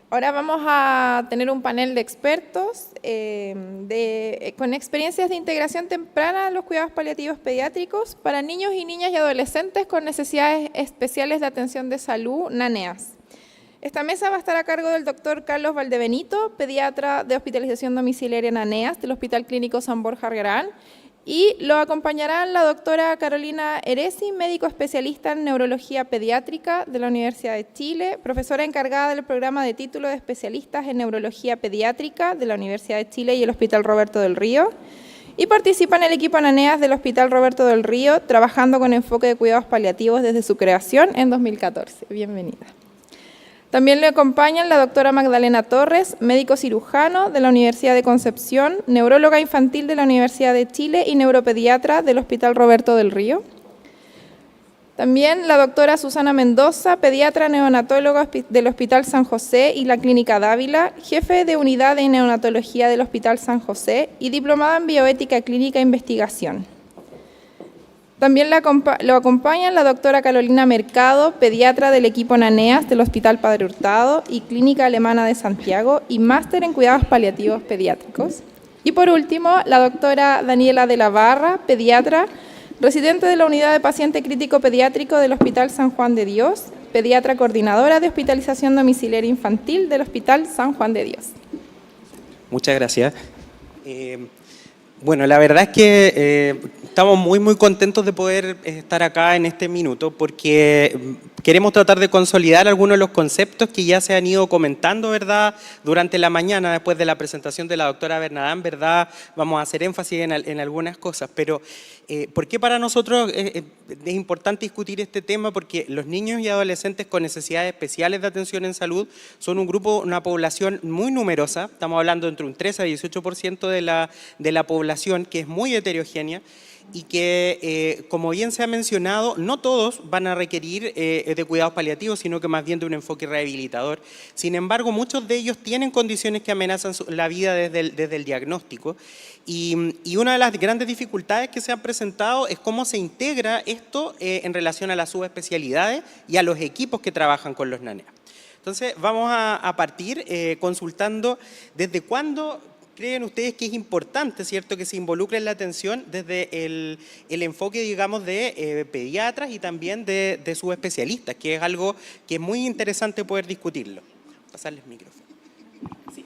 Ahora vamos a tener un panel de expertos con experiencias de integración temprana en los cuidados paliativos pediátricos para niños y niñas y adolescentes con necesidades especiales de atención de salud, NANEAS. Esta mesa va a estar a cargo del doctor Carlos Valdebenito, pediatra de hospitalización domiciliaria NANEAS del Hospital Clínico San Borja Argarán, y lo acompañarán la doctora Carolina Eresi, médico especialista en neurología pediátrica de la Universidad de Chile, profesora encargada del programa de título de especialistas en neurología pediátrica de la Universidad de Chile y el Hospital Roberto del Río, y participa en el equipo NANEAS del Hospital Roberto del Río, trabajando con enfoque de cuidados paliativos desde su creación en 2014. Bienvenida. También le acompañan la doctora Magdalena Torres, médico cirujano de la Universidad de Concepción, neuróloga infantil de la Universidad de Chile y neuropediatra del Hospital Roberto del Río. También la doctora Susana Mendoza, pediatra neonatóloga del Hospital San José y la Clínica Dávila, jefe de unidad de neonatología del Hospital San José y diplomada en bioética clínica e investigación. También lo acompañan la doctora Carolina Mercado, pediatra del equipo NANEAS del Hospital Padre Hurtado y Clínica Alemana de Santiago y máster en cuidados paliativos pediátricos. Y por último, la doctora Daniela de la Barra, pediatra, residente de la Unidad de Paciente Crítico Pediátrico del Hospital San Juan de Dios, pediatra coordinadora de hospitalización domiciliaria infantil del Hospital San Juan de Dios. Muchas gracias. Bueno, la verdad es que estamos muy contentos de poder estar acá en este minuto porque queremos tratar de consolidar algunos de los conceptos que ya se han ido comentando, ¿verdad? Durante la mañana, después de la presentación de la doctora Bernadán, ¿verdad? Vamos a hacer énfasis en algunas cosas, pero ¿por qué para nosotros es importante discutir este tema? Porque los niños y adolescentes con necesidades especiales de atención en salud son un grupo, una población muy numerosa, estamos hablando entre un 13 a 18% de la población, que es muy heterogénea, y que, como bien se ha mencionado, no todos van a requerir de cuidados paliativos, sino que más bien de un enfoque rehabilitador. Sin embargo, muchos de ellos tienen condiciones que amenazan la vida desde el diagnóstico. Y una de las grandes dificultades que se han presentado es cómo se integra esto en relación a las subespecialidades y a los equipos que trabajan con los NANEAS. Entonces, vamos a partir consultando desde cuándo ¿creen ustedes que es importante, cierto, que se involucre en la atención desde el enfoque, digamos, de pediatras y también de subespecialistas, que es algo que es muy interesante poder discutirlo? Pasarles el micrófono. Sí.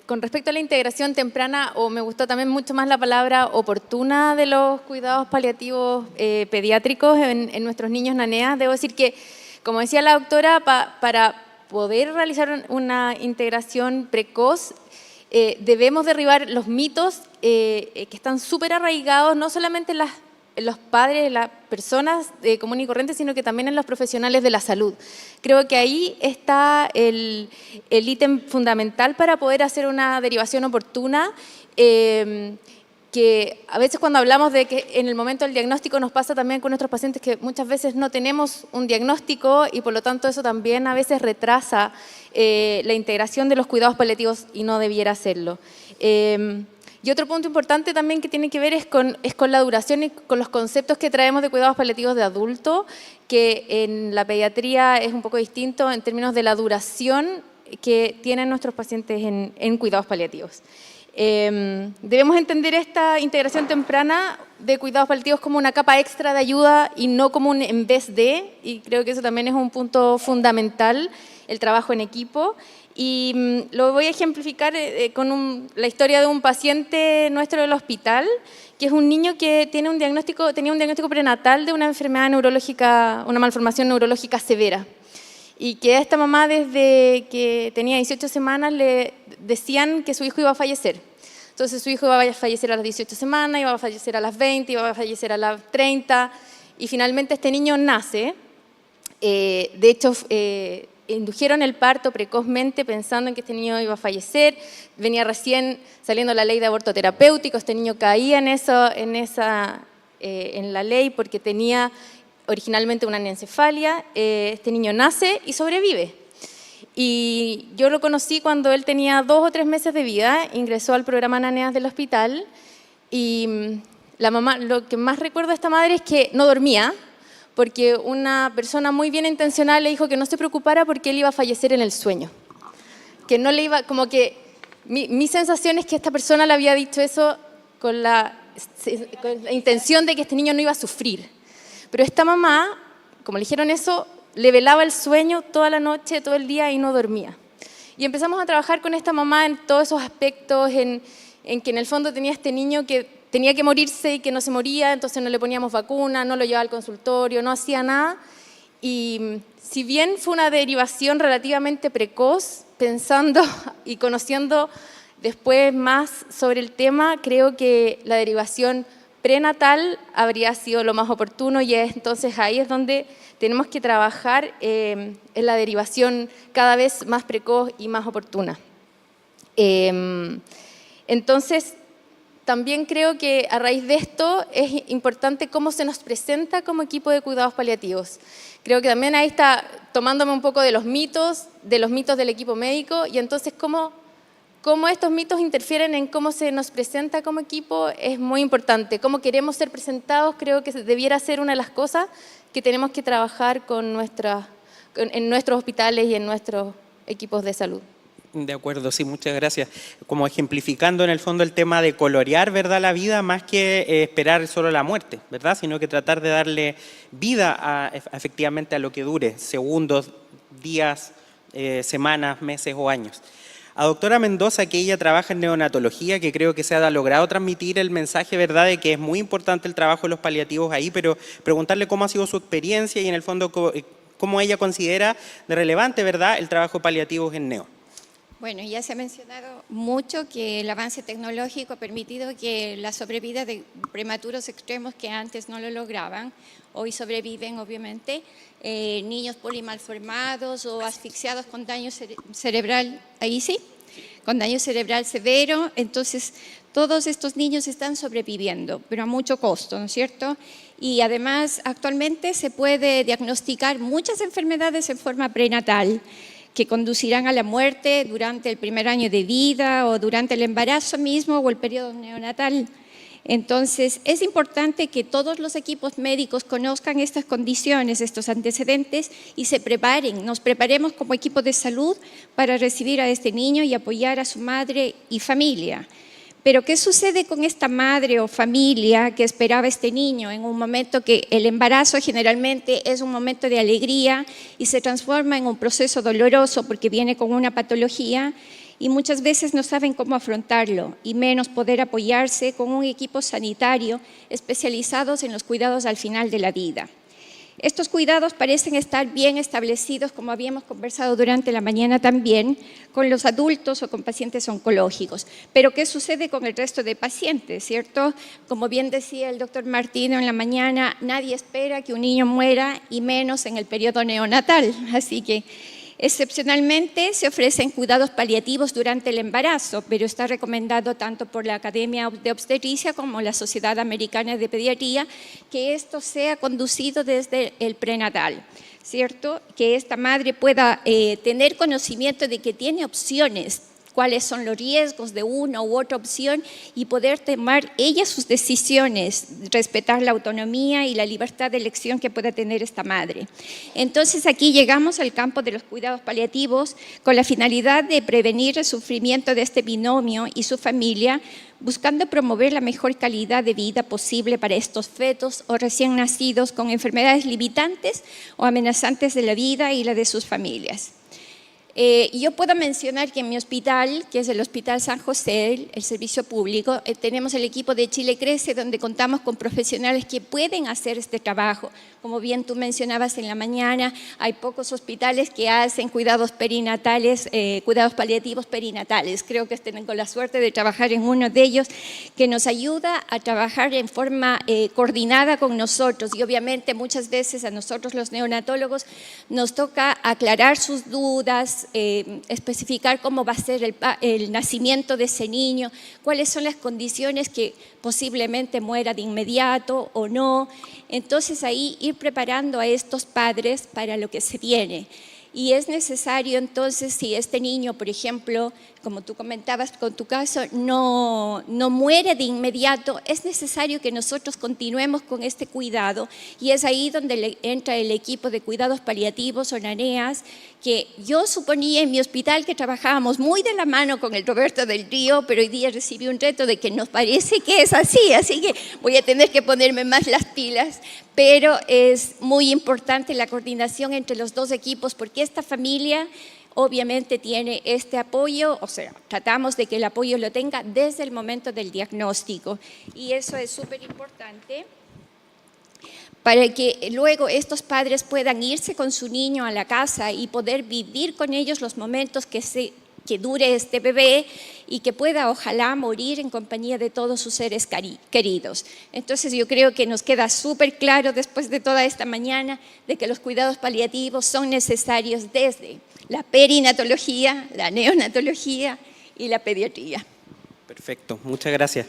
Con respecto a la integración temprana, o me gustó también mucho más la palabra oportuna de los cuidados paliativos pediátricos en nuestros niños NANEAS, debo decir que, como decía la doctora, para poder realizar una integración precoz, debemos derribar los mitos que están súper arraigados, no solamente en los padres, en las personas comunes y corrientes, sino que también en los profesionales de la salud. Creo que ahí está el ítem fundamental para poder hacer una derivación oportuna, que a veces cuando hablamos de que en el momento del diagnóstico nos pasa también con nuestros pacientes que muchas veces no tenemos un diagnóstico y por lo tanto eso también a veces retrasa la integración de los cuidados paliativos y no debiera hacerlo. Y otro punto importante también que tiene que ver es con la duración y con los conceptos que traemos de cuidados paliativos de adulto, que en la pediatría es un poco distinto en términos de la duración que tienen nuestros pacientes en cuidados paliativos. Debemos entender esta integración temprana de cuidados paliativos como una capa extra de ayuda y no como un en vez de, y creo que eso también es un punto fundamental, el trabajo en equipo. Y lo voy a ejemplificar con la historia de un paciente nuestro del hospital, que es un niño que tenía un diagnóstico prenatal de una enfermedad neurológica, una malformación neurológica severa. Y que a esta mamá desde que tenía 18 semanas le decían que su hijo iba a fallecer. Entonces su hijo iba a fallecer a las 18 semanas, iba a fallecer a las 20, iba a fallecer a las 30 y finalmente este niño nace. De hecho, indujeron el parto precozmente pensando en que este niño iba a fallecer. Venía recién saliendo la ley de aborto terapéutico, este niño caía en la ley porque tenía originalmente una anencefalia. Este niño nace y sobrevive. Y yo lo conocí cuando él tenía 2 o 3 meses de vida, ingresó al programa Naneas del hospital y la mamá, lo que más recuerdo de esta madre es que no dormía, porque una persona muy bien intencionada le dijo que no se preocupara porque él iba a fallecer en el sueño. Que no le iba, como que mi sensación es que esta persona le había dicho eso con la intención de que este niño no iba a sufrir. Pero esta mamá, como le dijeron eso, le velaba el sueño toda la noche, todo el día y no dormía. Y empezamos a trabajar con esta mamá en todos esos aspectos, en que en el fondo tenía este niño que tenía que morirse y que no se moría, entonces no le poníamos vacuna, no lo llevaba al consultorio, no hacía nada. Y si bien fue una derivación relativamente precoz, pensando y conociendo después más sobre el tema, creo que la derivación prenatal habría sido lo más oportuno y entonces ahí es donde tenemos que trabajar en la derivación cada vez más precoz y más oportuna. Entonces, también creo que a raíz de esto es importante cómo se nos presenta como equipo de cuidados paliativos. Creo que también ahí está tomándome un poco de los mitos del equipo médico y entonces cómo estos mitos interfieren en cómo se nos presenta como equipo es muy importante. Cómo queremos ser presentados creo que debiera ser una de las cosas que tenemos que trabajar en nuestros hospitales y en nuestros equipos de salud. De acuerdo, sí, muchas gracias. Como ejemplificando en el fondo el tema de colorear, ¿verdad?, la vida más que esperar solo la muerte, ¿verdad?, sino que tratar de darle vida efectivamente a lo que dure, segundos, días, semanas, meses o años. A doctora Mendoza, que ella trabaja en neonatología, que creo que se ha logrado transmitir el mensaje, ¿verdad?, de que es muy importante el trabajo de los paliativos ahí, pero preguntarle cómo ha sido su experiencia y en el fondo cómo ella considera de relevante, ¿verdad?, el trabajo de paliativos en neo. Bueno, ya se ha mencionado mucho que el avance tecnológico ha permitido que la sobrevida de prematuros extremos que antes no lo lograban, hoy sobreviven obviamente, niños polimalformados o asfixiados con daño cerebral, ahí sí, con daño cerebral severo, entonces todos estos niños están sobreviviendo, pero a mucho costo, ¿no es cierto? Y además actualmente se puede diagnosticar muchas enfermedades en forma prenatal, que conducirán a la muerte durante el primer año de vida o durante el embarazo mismo o el periodo neonatal. Entonces, es importante que todos los equipos médicos conozcan estas condiciones, estos antecedentes y se preparen, nos preparemos como equipo de salud para recibir a este niño y apoyar a su madre y familia. Pero, ¿qué sucede con esta madre o familia que esperaba este niño en un momento que el embarazo generalmente es un momento de alegría y se transforma en un proceso doloroso porque viene con una patología y muchas veces no saben cómo afrontarlo y menos poder apoyarse con un equipo sanitario especializados en los cuidados al final de la vida? Estos cuidados parecen estar bien establecidos, como habíamos conversado durante la mañana también, con los adultos o con pacientes oncológicos. Pero ¿qué sucede con el resto de pacientes, cierto? Como bien decía el doctor Martino en la mañana, nadie espera que un niño muera y menos en el periodo neonatal. Así que excepcionalmente se ofrecen cuidados paliativos durante el embarazo, pero está recomendado tanto por la Academia de Obstetricia como la Sociedad Americana de Pediatría que esto sea conducido desde el prenatal, ¿cierto? Que esta madre pueda tener conocimiento de que tiene opciones, cuáles son los riesgos de una u otra opción y poder tomar ella sus decisiones, respetar la autonomía y la libertad de elección que pueda tener esta madre. Entonces aquí llegamos al campo de los cuidados paliativos con la finalidad de prevenir el sufrimiento de este binomio y su familia, buscando promover la mejor calidad de vida posible para estos fetos o recién nacidos con enfermedades limitantes o amenazantes de la vida y la de sus familias. Yo puedo mencionar que en mi hospital, que es el Hospital San José, el servicio público, tenemos el equipo de Chile Crece, donde contamos con profesionales que pueden hacer este trabajo. Como bien tú mencionabas en la mañana, hay pocos hospitales que hacen cuidados perinatales, cuidados paliativos perinatales. Creo que tengo la suerte de trabajar en uno de ellos, que nos ayuda a trabajar en forma coordinada con nosotros. Y obviamente muchas veces a nosotros los neonatólogos nos toca aclarar sus dudas, especificar cómo va a ser el nacimiento de ese niño, cuáles son las condiciones que posiblemente muera de inmediato o no. Entonces ahí ir preparando a estos padres para lo que se viene. Y es necesario entonces, si este niño, por ejemplo, como tú comentabas con tu caso, no muere de inmediato, es necesario que nosotros continuemos con este cuidado. Y es ahí donde entra el equipo de cuidados paliativos o NANEAS, que yo suponía en mi hospital que trabajábamos muy de la mano con el Roberto del Río, pero hoy día recibí un reto de que nos parece que es así que voy a tener que ponerme más las pilas, pero es muy importante la coordinación entre los dos equipos porque esta familia obviamente tiene este apoyo, o sea, tratamos de que el apoyo lo tenga desde el momento del diagnóstico y eso es súper importante para que luego estos padres puedan irse con su niño a la casa y poder vivir con ellos los momentos que dure este bebé y que pueda ojalá morir en compañía de todos sus seres queridos. Entonces yo creo que nos queda súper claro después de toda esta mañana de que los cuidados paliativos son necesarios desde la perinatología, la neonatología y la pediatría. Perfecto, muchas gracias.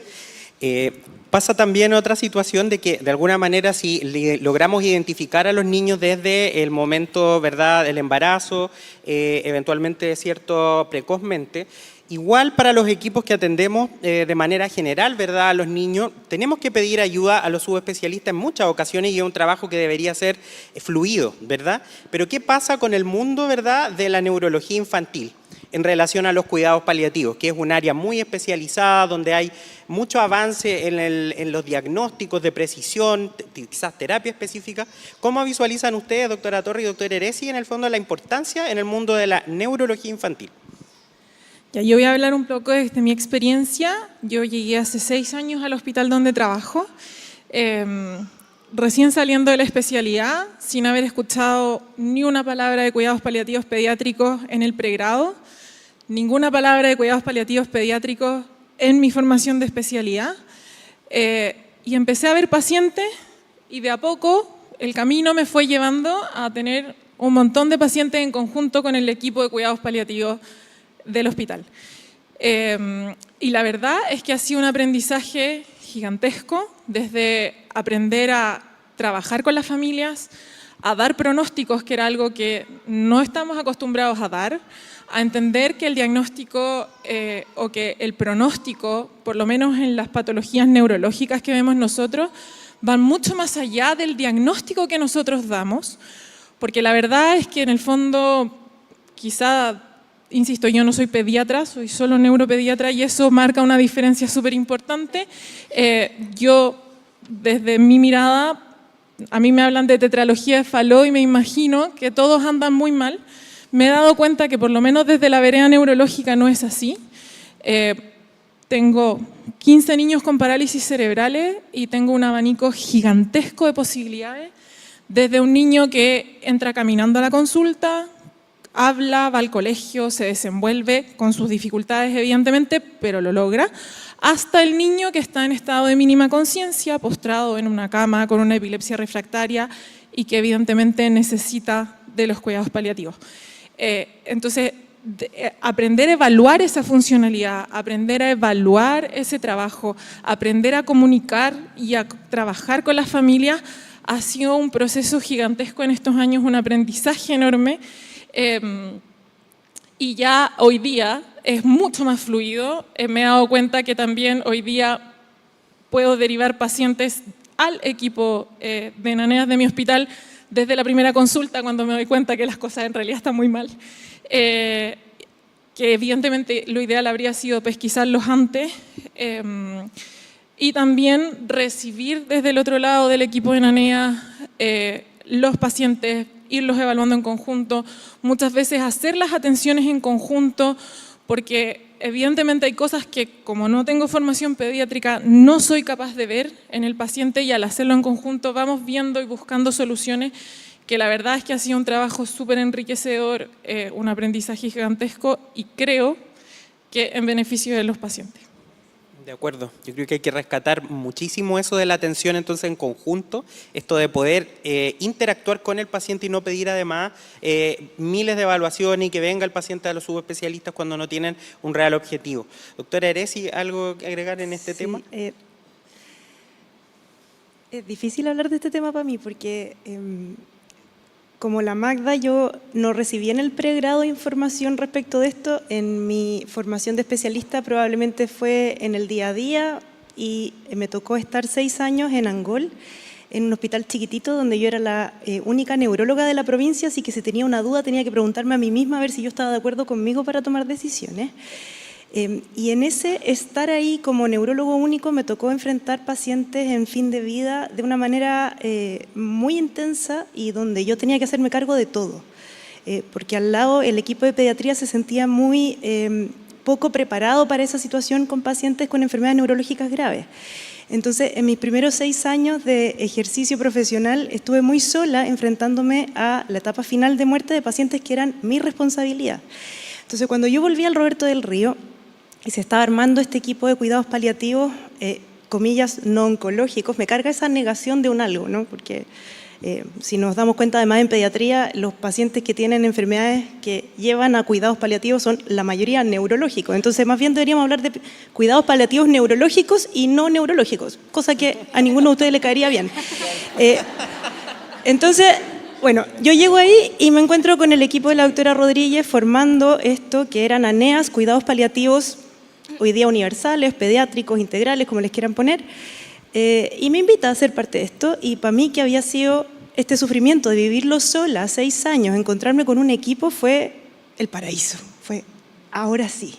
Pasa también otra situación de que de alguna manera si logramos identificar a los niños desde el momento, ¿verdad?, del embarazo, eventualmente, cierto, precozmente, igual para los equipos que atendemos de manera general, ¿verdad?, a los niños, tenemos que pedir ayuda a los subespecialistas en muchas ocasiones y es un trabajo que debería ser fluido, ¿verdad? Pero ¿qué pasa con el mundo, ¿verdad?, de la neurología infantil en relación a los cuidados paliativos, que es un área muy especializada donde hay mucho avance en los diagnósticos de precisión, quizás terapia específica? ¿Cómo visualizan ustedes, doctora Torre y doctor Heresi, en el fondo la importancia en el mundo de la neurología infantil? Ya, yo voy a hablar un poco desde mi experiencia. Yo llegué hace 6 años al hospital donde trabajo, recién saliendo de la especialidad, sin haber escuchado ni una palabra de cuidados paliativos pediátricos en el pregrado, ninguna palabra de cuidados paliativos pediátricos en mi formación de especialidad. Y empecé a ver pacientes y de a poco el camino me fue llevando a tener un montón de pacientes en conjunto con el equipo de cuidados paliativos del hospital. Y la verdad es que ha sido un aprendizaje gigantesco, desde aprender a trabajar con las familias, a dar pronósticos, que era algo que no estamos acostumbrados a dar, a entender que el diagnóstico o que el pronóstico, por lo menos en las patologías neurológicas que vemos nosotros, van mucho más allá del diagnóstico que nosotros damos, porque la verdad es que en el fondo, quizá, insisto, yo no soy pediatra, soy solo neuropediatra y eso marca una diferencia súper importante. Yo, desde mi mirada, a mí me hablan de tetralogía de Fallot y me imagino que todos andan muy mal. Me he dado cuenta que por lo menos desde la vereda neurológica no es así. Tengo 15 niños con parálisis cerebrales y tengo un abanico gigantesco de posibilidades, desde un niño que entra caminando a la consulta, habla, va al colegio, se desenvuelve con sus dificultades evidentemente, pero lo logra, hasta el niño que está en estado de mínima conciencia, postrado en una cama con una epilepsia refractaria y que evidentemente necesita de los cuidados paliativos. Entonces, aprender a evaluar esa funcionalidad, aprender a evaluar ese trabajo, aprender a comunicar y a trabajar con las familias ha sido un proceso gigantesco en estos años, un aprendizaje enorme. Y ya hoy día es mucho más fluido. Me he dado cuenta que también hoy día puedo derivar pacientes al equipo de NANEAS de mi hospital desde la primera consulta, cuando me doy cuenta que las cosas en realidad están muy mal. Que evidentemente lo ideal habría sido pesquisarlos antes y también recibir desde el otro lado del equipo de NANEAS los pacientes, irlos evaluando en conjunto, muchas veces hacer las atenciones en conjunto, porque evidentemente hay cosas que, como no tengo formación pediátrica, no soy capaz de ver en el paciente y al hacerlo en conjunto vamos viendo y buscando soluciones, que la verdad es que ha sido un trabajo súper enriquecedor, un aprendizaje gigantesco y creo que en beneficio de los pacientes. De acuerdo, yo creo que hay que rescatar muchísimo eso de la atención entonces en conjunto, esto de poder interactuar con el paciente y no pedir además miles de evaluaciones y que venga el paciente a los subespecialistas cuando no tienen un real objetivo. Doctora Heresi, ¿algo que agregar en este tema? Es difícil hablar de este tema para mí porque como la Magda, yo no recibí en el pregrado información respecto de esto. En mi formación de especialista probablemente fue en el día a día y me tocó estar 6 años en Angol, en un hospital chiquitito donde yo era la única neuróloga de la provincia, así que si tenía una duda tenía que preguntarme a mí misma a ver si yo estaba de acuerdo conmigo para tomar decisiones. Y en ese estar ahí como neurólogo único me tocó enfrentar pacientes en fin de vida de una manera muy intensa y donde yo tenía que hacerme cargo de todo. Porque al lado el equipo de pediatría se sentía muy poco preparado para esa situación con pacientes con enfermedades neurológicas graves. Entonces, en mis primeros 6 años de ejercicio profesional estuve muy sola enfrentándome a la etapa final de muerte de pacientes que eran mi responsabilidad. Entonces, cuando yo volví al Roberto del Río, y se estaba armando este equipo de cuidados paliativos, comillas, no oncológicos, me carga esa negación de un algo, ¿no? Porque si nos damos cuenta además en pediatría, los pacientes que tienen enfermedades que llevan a cuidados paliativos son la mayoría neurológicos. Entonces más bien deberíamos hablar de cuidados paliativos neurológicos y no neurológicos, cosa que a ninguno de ustedes le caería bien. Entonces, bueno, yo llego ahí y me encuentro con el equipo de la doctora Rodríguez formando esto que eran ANEAS, cuidados paliativos, hoy día universales, pediátricos, integrales, como les quieran poner, y me invita a ser parte de esto, y para mí que había sido este sufrimiento de vivirlo sola, 6 años, encontrarme con un equipo fue el paraíso, fue ahora sí.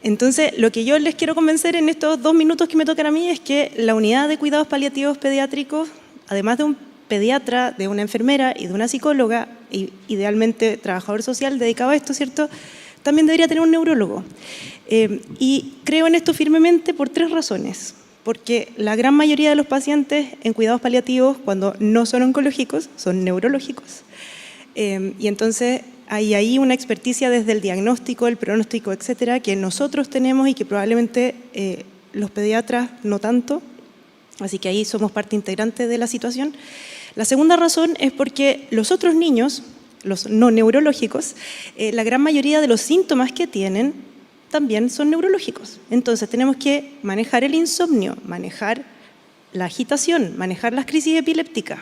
Entonces, lo que yo les quiero convencer en estos 2 minutos que me tocan a mí es que la unidad de cuidados paliativos pediátricos, además de un pediatra, de una enfermera y de una psicóloga, y idealmente trabajador social dedicado a esto, ¿cierto?, también debería tener un neurólogo. Y creo en esto firmemente por 3 razones. Porque la gran mayoría de los pacientes en cuidados paliativos, cuando no son oncológicos, son neurológicos. Y entonces hay ahí una experticia desde el diagnóstico, el pronóstico, etcétera, que nosotros tenemos y que probablemente los pediatras no tanto. Así que ahí somos parte integrante de la situación. La segunda razón es porque los otros niños, los no neurológicos, la gran mayoría de los síntomas que tienen también son neurológicos. Entonces tenemos que manejar el insomnio, manejar la agitación, manejar las crisis epilépticas.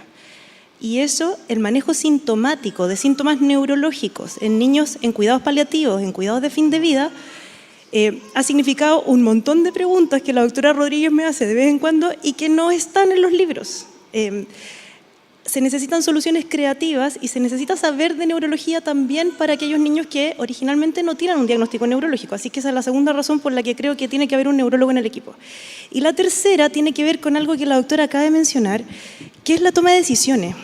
Y eso, el manejo sintomático de síntomas neurológicos en niños en cuidados paliativos, en cuidados de fin de vida, ha significado un montón de preguntas que la doctora Rodríguez me hace de vez en cuando y que no están en los libros. Se necesitan soluciones creativas y se necesita saber de neurología también para aquellos niños que originalmente no tienen un diagnóstico neurológico. Así que esa es la segunda razón por la que creo que tiene que haber un neurólogo en el equipo. Y la tercera tiene que ver con algo que la doctora acaba de mencionar, que es la toma de decisiones.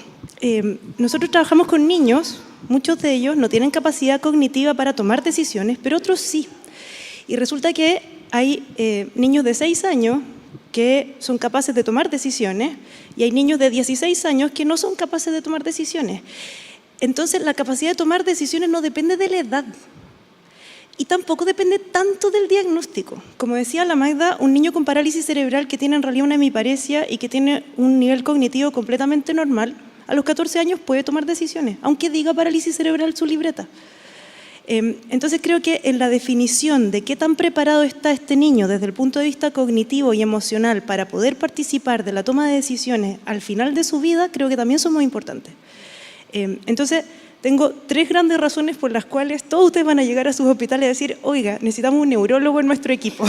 Nosotros trabajamos con niños, muchos de ellos no tienen capacidad cognitiva para tomar decisiones, pero otros sí. Y resulta que hay niños de 6 años que son capaces de tomar decisiones y hay niños de 16 años que no son capaces de tomar decisiones. Entonces, la capacidad de tomar decisiones no depende de la edad y tampoco depende tanto del diagnóstico. Como decía la Magda, un niño con parálisis cerebral que tiene en realidad una hemiparesia y que tiene un nivel cognitivo completamente normal, a los 14 años puede tomar decisiones, aunque diga parálisis cerebral su libreta. Entonces creo que en la definición de qué tan preparado está este niño desde el punto de vista cognitivo y emocional para poder participar de la toma de decisiones al final de su vida, creo que también son muy importantes. Entonces tengo 3 grandes razones por las cuales todos ustedes van a llegar a sus hospitales y decir, oiga, necesitamos un neurólogo en nuestro equipo.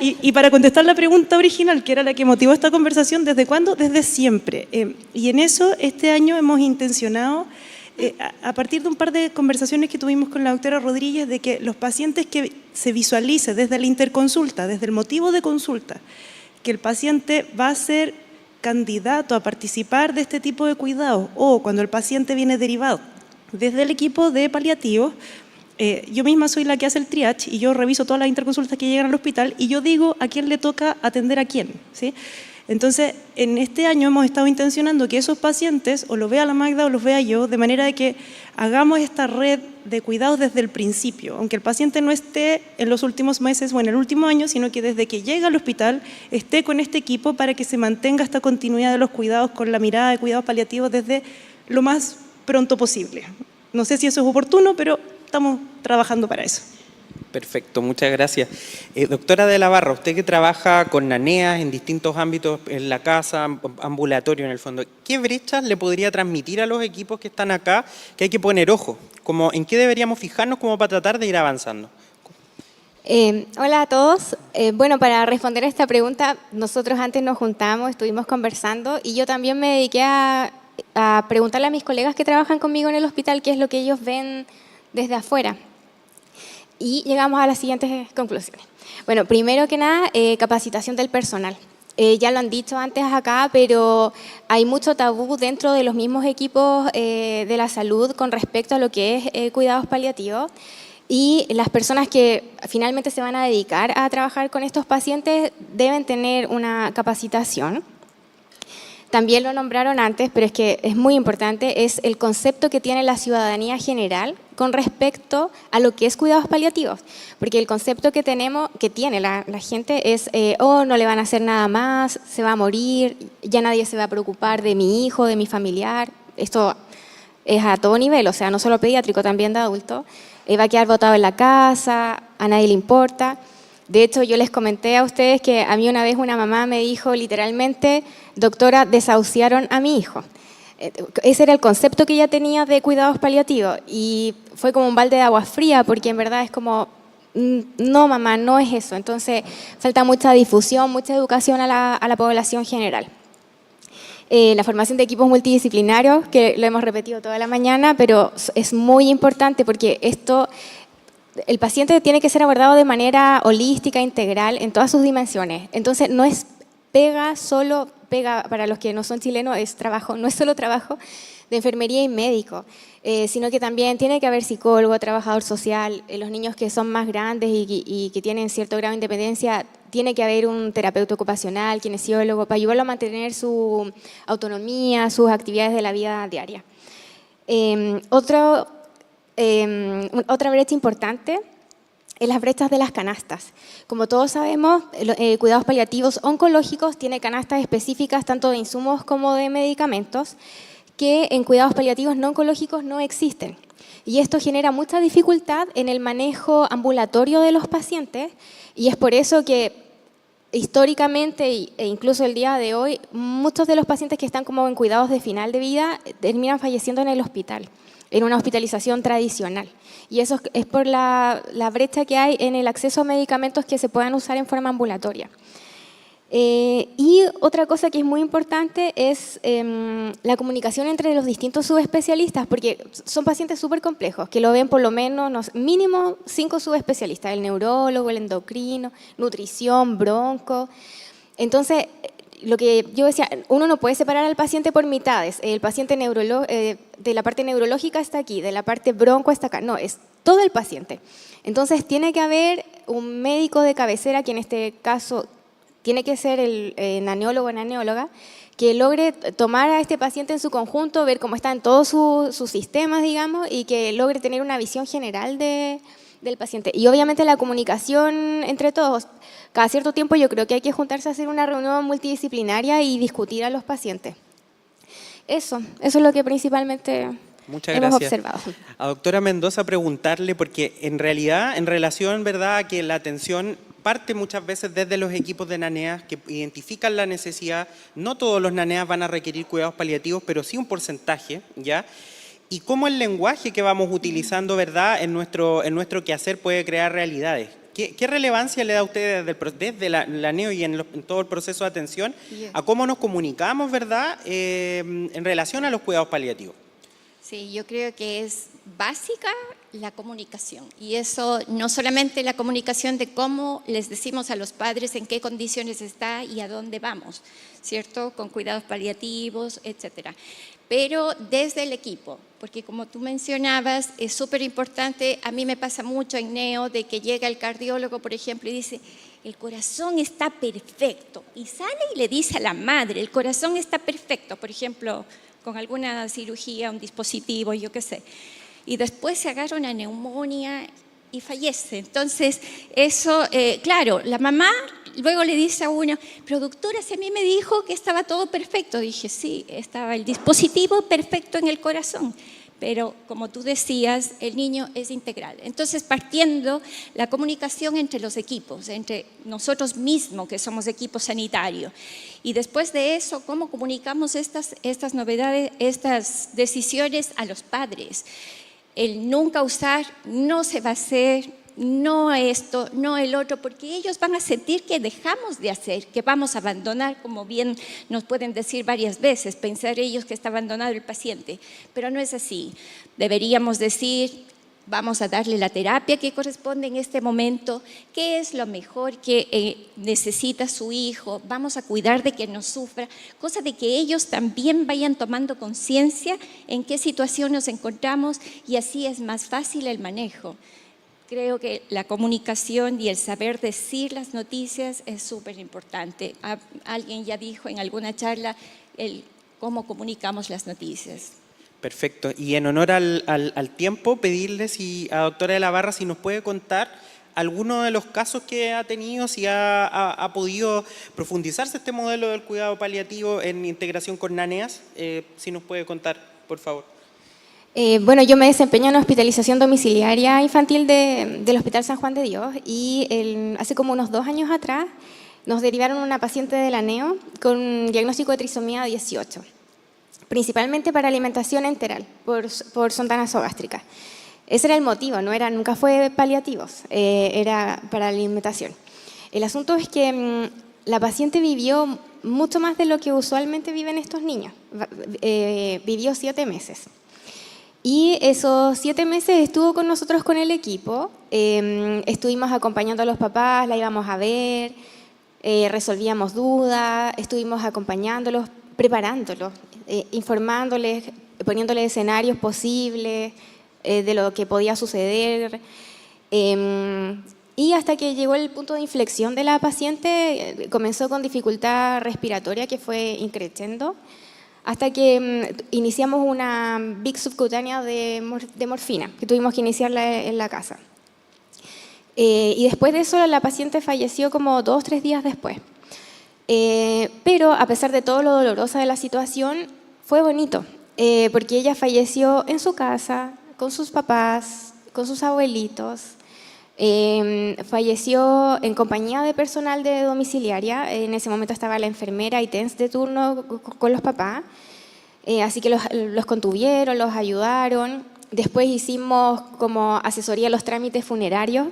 y para contestar la pregunta original, que era la que motivó esta conversación, ¿desde cuándo? Desde siempre. Y en eso este año hemos intencionado, a partir de un par de conversaciones que tuvimos con la doctora Rodríguez, de que los pacientes que se visualice desde la interconsulta, desde el motivo de consulta, que el paciente va a ser candidato a participar de este tipo de cuidados, o cuando el paciente viene derivado desde el equipo de paliativos, yo misma soy la que hace el triage y yo reviso todas las interconsultas que llegan al hospital y yo digo a quién le toca atender a quién, ¿sí? Entonces, en este año hemos estado intencionando que esos pacientes o los vea la Magda o los vea yo, de manera de que hagamos esta red de cuidados desde el principio, aunque el paciente no esté en los últimos meses o en el último año, sino que desde que llega al hospital esté con este equipo para que se mantenga esta continuidad de los cuidados con la mirada de cuidados paliativos desde lo más pronto posible. No sé si eso es oportuno, pero estamos trabajando para eso. Perfecto, muchas gracias. Doctora de la Barra, usted que trabaja con naneas en distintos ámbitos, en la casa, ambulatorio en el fondo, ¿qué brechas le podría transmitir a los equipos que están acá que hay que poner ojo? Como, ¿en qué deberíamos fijarnos como para tratar de ir avanzando? Hola a todos. Bueno, para responder a esta pregunta, nosotros antes nos juntamos, estuvimos conversando y yo también me dediqué a preguntarle a mis colegas que trabajan conmigo en el hospital qué es lo que ellos ven desde afuera. Y llegamos a las siguientes conclusiones. Bueno, primero que nada, capacitación del personal. Ya lo han dicho antes acá, pero hay mucho tabú dentro de los mismos equipos de la salud con respecto a lo que es cuidados paliativos. Y las personas que finalmente se van a dedicar a trabajar con estos pacientes deben tener una capacitación. También lo nombraron antes, pero es que es muy importante, es el concepto que tiene la ciudadanía general con respecto a lo que es cuidados paliativos. Porque el concepto que tiene la gente es, no le van a hacer nada más, se va a morir, ya nadie se va a preocupar de mi hijo, de mi familiar. Esto es a todo nivel, o sea, no solo pediátrico, también de adulto. Va a quedar botado en la casa, a nadie le importa. De hecho, yo les comenté a ustedes que a mí una vez una mamá me dijo literalmente, doctora, desahuciaron a mi hijo. Ese era el concepto que ella tenía de cuidados paliativos y fue como un balde de agua fría porque en verdad es como, no mamá, no es eso. Entonces falta mucha difusión, mucha educación a la población general. La formación de equipos multidisciplinarios, que lo hemos repetido toda la mañana, pero es muy importante porque el paciente tiene que ser abordado de manera holística, integral, en todas sus dimensiones. Entonces, no es solo pega para los que no son chilenos, es trabajo, no es solo trabajo de enfermería y médico, sino que también tiene que haber psicólogo, trabajador social, los niños que son más grandes y que tienen cierto grado de independencia, tiene que haber un terapeuta ocupacional, kinesiólogo, para ayudarlo a mantener su autonomía, sus actividades de la vida diaria. Otra brecha importante es las brechas de las canastas. Como todos sabemos, cuidados paliativos oncológicos tiene canastas específicas tanto de insumos como de medicamentos que en cuidados paliativos no oncológicos no existen. Y esto genera mucha dificultad en el manejo ambulatorio de los pacientes y es por eso que históricamente e incluso el día de hoy, muchos de los pacientes que están como en cuidados de final de vida terminan falleciendo en el hospital, en una hospitalización tradicional. Y eso es por la brecha que hay en el acceso a medicamentos que se puedan usar en forma ambulatoria. Y otra cosa que es muy importante es la comunicación entre los distintos subespecialistas, porque son pacientes súper complejos, que lo ven por lo menos mínimo 5 subespecialistas, el neurólogo, el endocrino, nutrición, bronco. Entonces, lo que yo decía, uno no puede separar al paciente por mitades. El paciente de la parte neurológica está aquí, de la parte bronco está acá. No, es todo el paciente. Entonces, tiene que haber un médico de cabecera, que en este caso tiene que ser el naneólogo o naneóloga, que logre tomar a este paciente en su conjunto, ver cómo está en todos sus sistemas, digamos, y que logre tener una visión general del paciente. Y obviamente la comunicación entre todos. Cada cierto tiempo yo creo que hay que juntarse a hacer una reunión multidisciplinaria y discutir a los pacientes. Eso es lo que principalmente hemos observado. A doctora Mendoza preguntarle, porque en realidad, en relación, ¿verdad?, que la atención parte muchas veces desde los equipos de naneas que identifican la necesidad. No todos los naneas van a requerir cuidados paliativos, pero sí un porcentaje, ¿ya? Y cómo el lenguaje que vamos utilizando, ¿verdad?, en nuestro quehacer puede crear realidades. ¿Qué relevancia le da a usted desde la NEO y en todo el proceso de atención a cómo nos comunicamos, ¿verdad?, en relación a los cuidados paliativos? Sí, yo creo que es básica la comunicación, y eso no solamente la comunicación de cómo les decimos a los padres en qué condiciones está y a dónde vamos, ¿cierto?, con cuidados paliativos, etcétera, pero desde el equipo, porque como tú mencionabas, es súper importante. A mí me pasa mucho en NEO de que llega el cardiólogo, por ejemplo, y dice, el corazón está perfecto, y sale y le dice a la madre, el corazón está perfecto, por ejemplo, con alguna cirugía, un dispositivo, yo qué sé, y después se agarra una neumonía y fallece. Entonces, eso, claro, la mamá luego le dice a uno, pero doctora, si a mí me dijo que estaba todo perfecto. Dije, sí, estaba el dispositivo perfecto en el corazón, pero como tú decías, el niño es integral. Entonces, partiendo la comunicación entre los equipos, entre nosotros mismos, que somos equipo sanitario, y después de eso, cómo comunicamos estas novedades, estas decisiones a los padres. El nunca usar, no se va a hacer, no esto, no el otro, porque ellos van a sentir que dejamos de hacer, que vamos a abandonar, como bien nos pueden decir varias veces, pensar ellos que está abandonado el paciente, pero no es así. Deberíamos decir, vamos a darle la terapia que corresponde en este momento, qué es lo mejor que necesita su hijo, vamos a cuidar de que no sufra, cosa de que ellos también vayan tomando conciencia en qué situación nos encontramos y así es más fácil el manejo. Creo que la comunicación y el saber decir las noticias es súper importante. Alguien ya dijo en alguna charla cómo comunicamos las noticias. Perfecto. Y en honor al tiempo, pedirle a doctora de la Barra si nos puede contar alguno de los casos que ha tenido, si ha podido profundizarse este modelo del cuidado paliativo en integración con NANEAS. Si nos puede contar, por favor. Bueno, yo me desempeño en hospitalización domiciliaria infantil del Hospital San Juan de Dios y hace como unos 2 años atrás nos derivaron una paciente de la NEO con diagnóstico de trisomía 18, principalmente para alimentación enteral por sonda nasogástrica. Ese era el motivo, nunca fue paliativos, era para alimentación. El asunto es que la paciente vivió mucho más de lo que usualmente viven estos niños, vivió 7 meses. Y esos 7 meses estuvo con nosotros con el equipo, estuvimos acompañando a los papás, la íbamos a ver, resolvíamos dudas, estuvimos acompañándolos, preparándolos, informándoles, poniéndoles escenarios posibles de lo que podía suceder. Y hasta que llegó el punto de inflexión de la paciente, comenzó con dificultad respiratoria que fue increciendo, hasta que iniciamos una BIC subcutánea de morfina, que tuvimos que iniciarla en la casa. Y después de eso la paciente falleció como 2 o 3 días después. Pero a pesar de todo lo dolorosa de la situación, fue bonito, porque ella falleció en su casa, con sus papás, con sus abuelitos, falleció en compañía de personal de domiciliaria. En ese momento estaba la enfermera y TENS de turno con los papás, así que los contuvieron, los ayudaron. Después hicimos como asesoría a los trámites funerarios,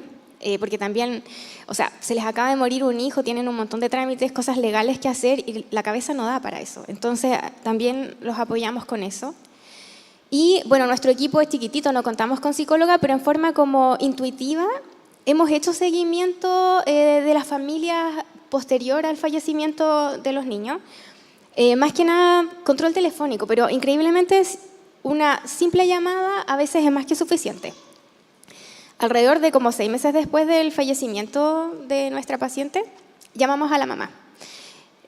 porque también, o sea, se les acaba de morir un hijo, tienen un montón de trámites, cosas legales que hacer y la cabeza no da para eso. Entonces también los apoyamos con eso. Y bueno, nuestro equipo es chiquitito, no contamos con psicóloga, pero en forma como intuitiva hemos hecho seguimiento de las familias posterior al fallecimiento de los niños. Más que nada control telefónico, pero increíblemente una simple llamada a veces es más que suficiente. Alrededor de como 6 meses después del fallecimiento de nuestra paciente, llamamos a la mamá.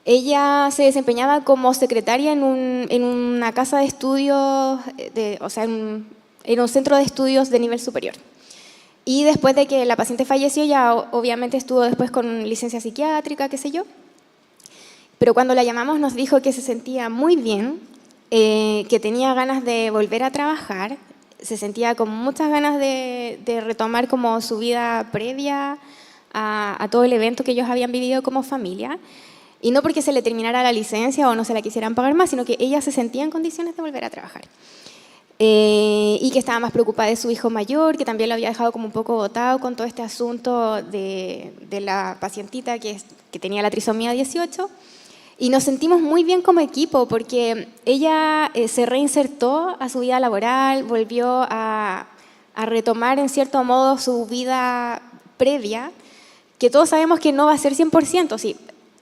Ella se desempeñaba como secretaria en una casa de estudios, en un centro de estudios de nivel superior. Y después de que la paciente falleció, ya obviamente estuvo después con licencia psiquiátrica, qué sé yo. Pero cuando la llamamos nos dijo que se sentía muy bien, que tenía ganas de volver a trabajar, se sentía con muchas ganas de retomar como su vida previa a todo el evento que ellos habían vivido como familia. Y no porque se le terminara la licencia o no se la quisieran pagar más, sino que ella se sentía en condiciones de volver a trabajar. Y que estaba más preocupada de su hijo mayor, que también lo había dejado como un poco botado con todo este asunto de la pacientita que tenía la trisomía 18. Y nos sentimos muy bien como equipo porque ella se reinsertó a su vida laboral, volvió a retomar en cierto modo su vida previa, que todos sabemos que no va a ser 100%, sí,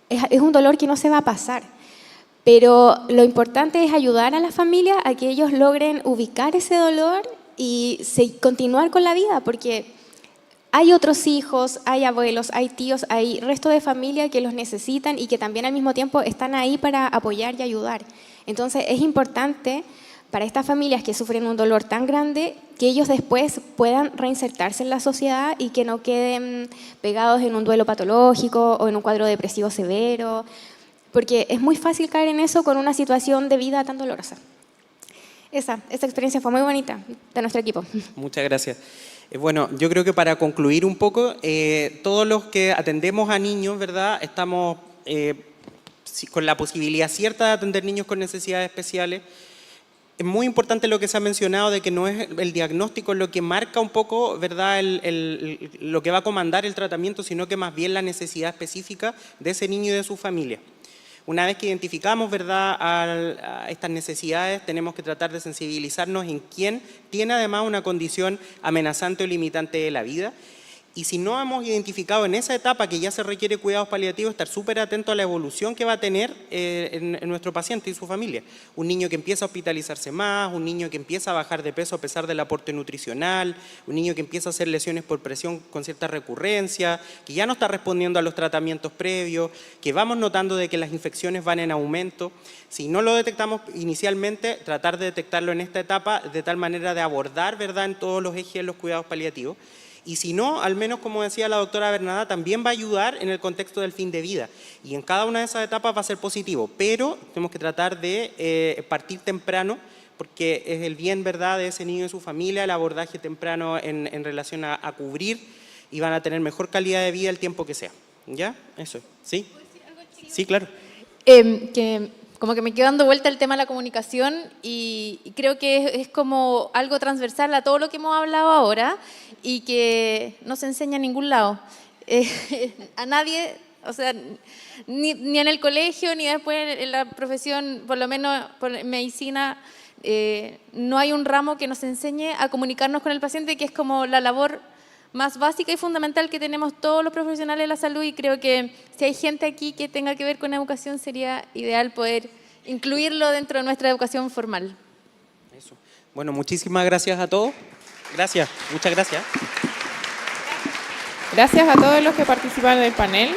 es un dolor que no se va a pasar. Pero lo importante es ayudar a la familia a que ellos logren ubicar ese dolor y continuar con la vida, porque hay otros hijos, hay abuelos, hay tíos, hay resto de familia que los necesitan y que también al mismo tiempo están ahí para apoyar y ayudar. Entonces es importante para estas familias que sufren un dolor tan grande que ellos después puedan reinsertarse en la sociedad y que no queden pegados en un duelo patológico o en un cuadro depresivo severo, porque es muy fácil caer en eso con una situación de vida tan dolorosa. Esa experiencia fue muy bonita de nuestro equipo. Muchas gracias. Bueno, yo creo que para concluir un poco, todos los que atendemos a niños, ¿verdad? Estamos con la posibilidad cierta de atender niños con necesidades especiales. Es muy importante lo que se ha mencionado de que no es el diagnóstico lo que marca un poco, ¿verdad?, lo que va a comandar el tratamiento, sino que más bien la necesidad específica de ese niño y de su familia. Una vez que identificamos, ¿verdad?, a estas necesidades, tenemos que tratar de sensibilizarnos en quién tiene además una condición amenazante o limitante de la vida. Y si no hemos identificado en esa etapa que ya se requiere cuidados paliativos, estar súper atento a la evolución que va a tener en nuestro paciente y su familia. Un niño que empieza a hospitalizarse más, un niño que empieza a bajar de peso a pesar del aporte nutricional, un niño que empieza a hacer lesiones por presión con cierta recurrencia, que ya no está respondiendo a los tratamientos previos, que vamos notando de que las infecciones van en aumento. Si no lo detectamos inicialmente, tratar de detectarlo en esta etapa de tal manera de abordar, ¿verdad?, en todos los ejes de los cuidados paliativos. Y si no, al menos como decía la doctora Bernada, también va a ayudar en el contexto del fin de vida. Y en cada una de esas etapas va a ser positivo, pero tenemos que tratar de partir temprano, porque es el bien, ¿verdad?, de ese niño y su familia, el abordaje temprano en relación a cubrir, y van a tener mejor calidad de vida el tiempo que sea. ¿Ya? Eso. ¿Sí? ¿Puedo decir algo, chiquillo? Sí, claro. Como que me quedo dando vuelta el tema de la comunicación y creo que es como algo transversal a todo lo que hemos hablado ahora y que no se enseña en ningún lado. A nadie, o sea, ni en el colegio, ni después en la profesión, por lo menos por medicina, no hay un ramo que nos enseñe a comunicarnos con el paciente, que es como la labor más básica y fundamental que tenemos todos los profesionales de la salud, y creo que si hay gente aquí que tenga que ver con educación, sería ideal poder incluirlo dentro de nuestra educación formal. Eso. Bueno, muchísimas gracias a todos. Gracias, muchas gracias. Gracias a todos los que participaron del panel.